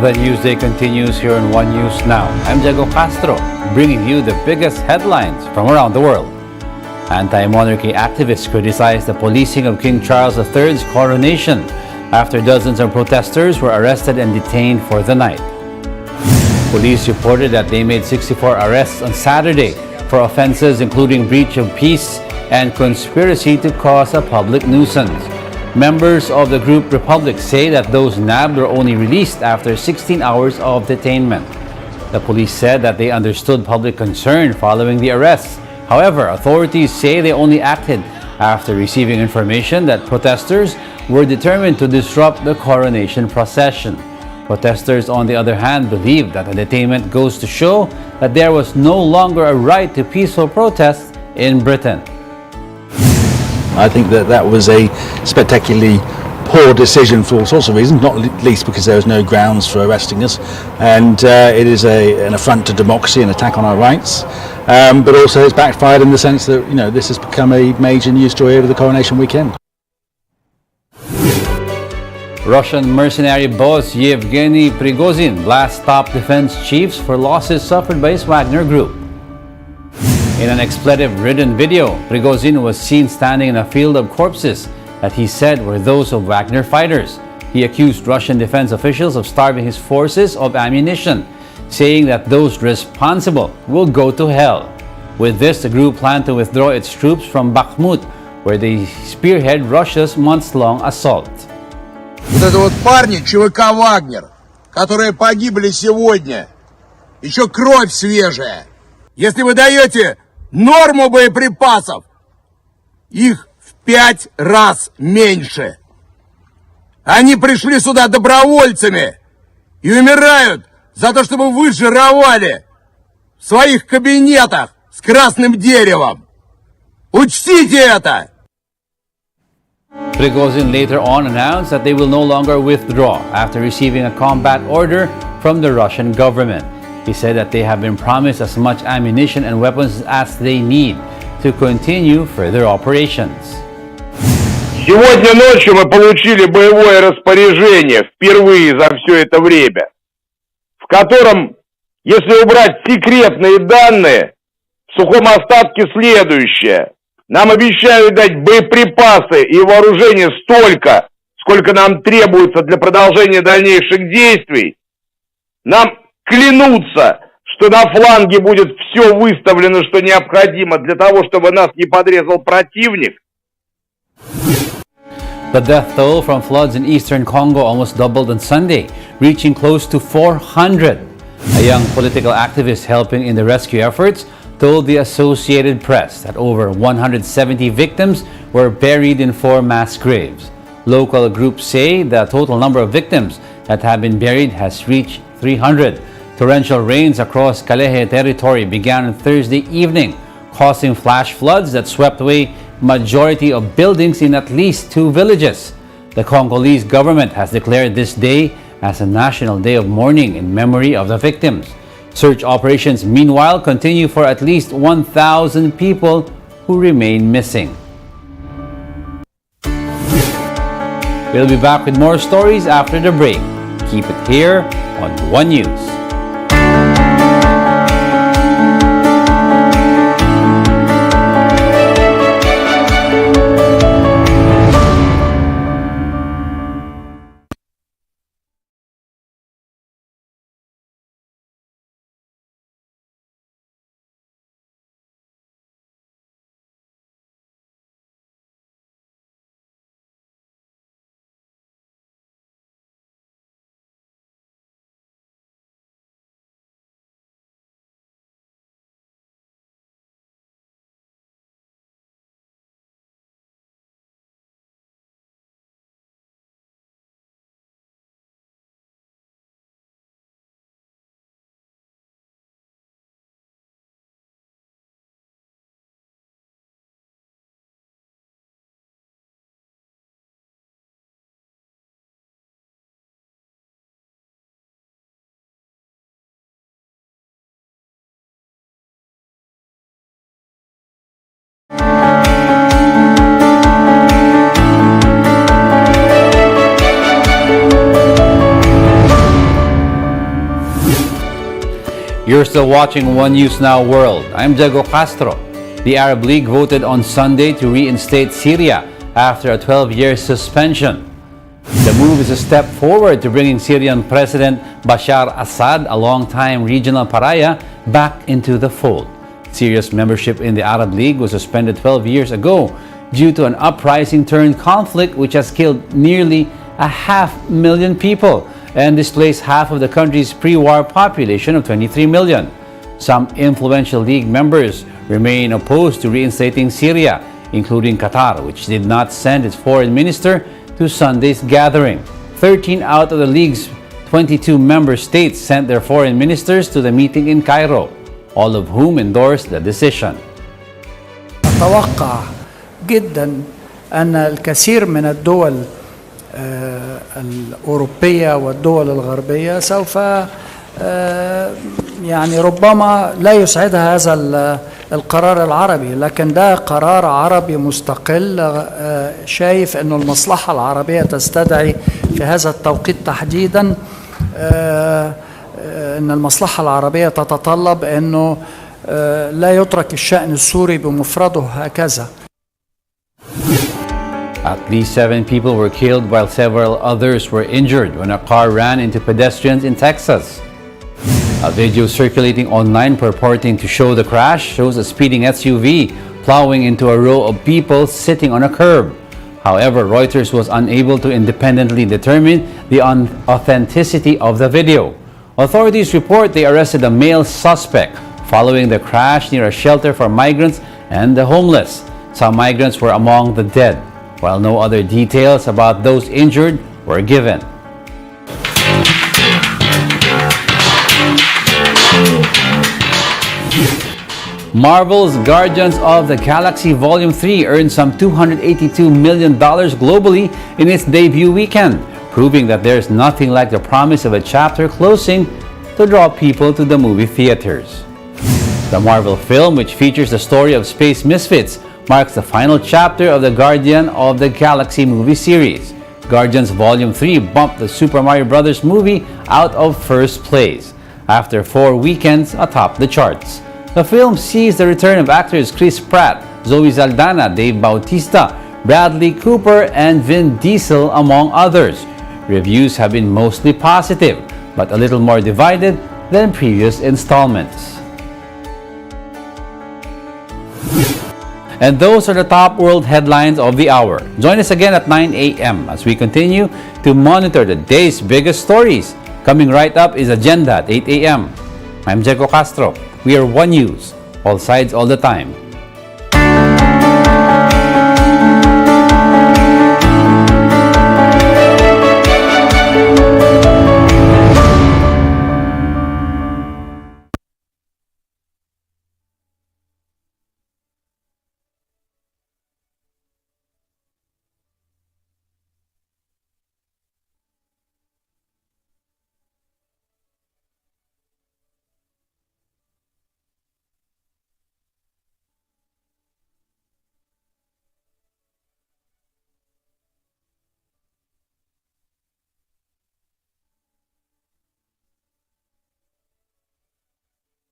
The News Day continues here on One News Now. I'm Diego Castro, bringing you the biggest headlines from around the world. Anti-monarchy activists criticized the policing of King Charles III's coronation after dozens of protesters were arrested and detained for the night. Police reported that they made 64 arrests on Saturday for offenses including breach of peace and conspiracy to cause a public nuisance. Members of the group Republic say that those nabbed were only released after 16 hours of detainment. The police said that they understood public concern following the arrests. However, authorities say they only acted after receiving information that protesters were determined to disrupt the coronation procession. Protesters, on the other hand, believe that the detainment goes to show that there was no longer a right to peaceful protest in Britain. I think that was a spectacularly poor decision for all sorts of reasons, not least because there was no grounds for arresting us, and it is an affront to democracy, an attack on our rights, but also it's backfired in the sense that this has become a major news story over the coronation weekend. Russian mercenary boss Yevgeny Prigozhin blasts top defense chiefs for losses suffered by his Wagner group. In an expletive-ridden video, Prigozhin was seen standing in a field of corpses that he said were those of Wagner fighters. He accused Russian defense officials of starving his forces of ammunition, saying that those responsible will go to hell. With this, the group planned to withdraw its troops from Bakhmut, where they spearhead Russia's months-long assault. Вот это вот парни ЧВК «Вагнер», которые погибли сегодня, еще кровь свежая. Если вы даете норму боеприпасов, их в 5 раз меньше. Они пришли сюда добровольцами и умирают за то, чтобы вы жировали в своих кабинетах с красным деревом. Учтите это! Prigozhin later on announced that they will no longer withdraw after receiving a combat order from the Russian government. He said that they have been promised as much ammunition and weapons as they need to continue further operations. Сегодня ночью мы получили боевое распоряжение впервые за все это время, в котором, если убрать секретные данные, в сухом остатке следующее. Нам обещают дать боеприпасы и вооружение столько, сколько нам требуется для продолжения дальнейших действий. Нам клянутся, что на фланге будет все выставлено, что необходимо для того, чтобы нас не подрезал противник. The death toll from floods in eastern Congo almost doubled on Sunday, reaching close to 400. A young political activist helping in the rescue efforts told the Associated Press that over 170 victims were buried in 4 mass graves. Local groups say the total number of victims that have been buried has reached 300. Torrential rains across Kalehe territory began on Thursday evening, causing flash floods that swept away majority of buildings in at least 2 villages. The Congolese government has declared this day as a national day of mourning in memory of the victims. Search operations, meanwhile, continue for at least 1,000 people who remain missing. We'll be back with more stories after the break. Keep it here on One News. You're still watching One News Now World. I'm Diego Castro. The Arab League voted on Sunday to reinstate Syria after a 12-year suspension. The move is a step forward to bringing Syrian President Bashar Assad, a longtime regional pariah, back into the fold. Syria's membership in the Arab League was suspended 12 years ago due to an uprising-turned conflict which has killed nearly 500,000 people and displaced half of the country's pre-war population of 23 million. Some influential league members remain opposed to reinstating Syria, including Qatar, which did not send its foreign minister to Sunday's gathering. 13 out of the league's 22 member states sent their foreign ministers to the meeting in Cairo, all of whom endorsed the decision. أتوقع جدا أن الكثير من الدول الأوروبية والدول الغربية سوف يعني ربما لا يسعدها هذا القرار العربي، لكن ده قرار عربي مستقل شايف أنه المصلحة العربية تستدعي في هذا التوقيت تحديدا أن المصلحة العربية تتطلب أنه لا يترك الشأن السوري بمفرده هكذا. At least 7 people were killed while several others were injured when a car ran into pedestrians in Texas. A video circulating online purporting to show the crash shows a speeding SUV plowing into a row of people sitting on a curb. However, Reuters was unable to independently determine the authenticity of the video. Authorities report they arrested a male suspect following the crash near a shelter for migrants and the homeless. Some migrants were among the dead, while no other details about those injured were given. Marvel's Guardians of the Galaxy Volume 3 earned some $282 million globally in its debut weekend, proving that there's nothing like the promise of a chapter closing to draw people to the movie theaters. The Marvel film, which features the story of space misfits, marks the final chapter of the Guardian of the Galaxy movie series. Guardians Volume 3 bumped the Super Mario Bros. Movie out of first place after 4 weekends atop the charts. The film sees the return of actors Chris Pratt, Zoe Saldana, Dave Bautista, Bradley Cooper, and Vin Diesel, among others. Reviews have been mostly positive, but a little more divided than previous installments. And those are the top world headlines of the hour. Join us again at 9 a.m. as we continue to monitor the day's biggest stories. Coming right up is Agenda at 8 a.m. I'm Diego Castro. We are One News, all sides, all the time.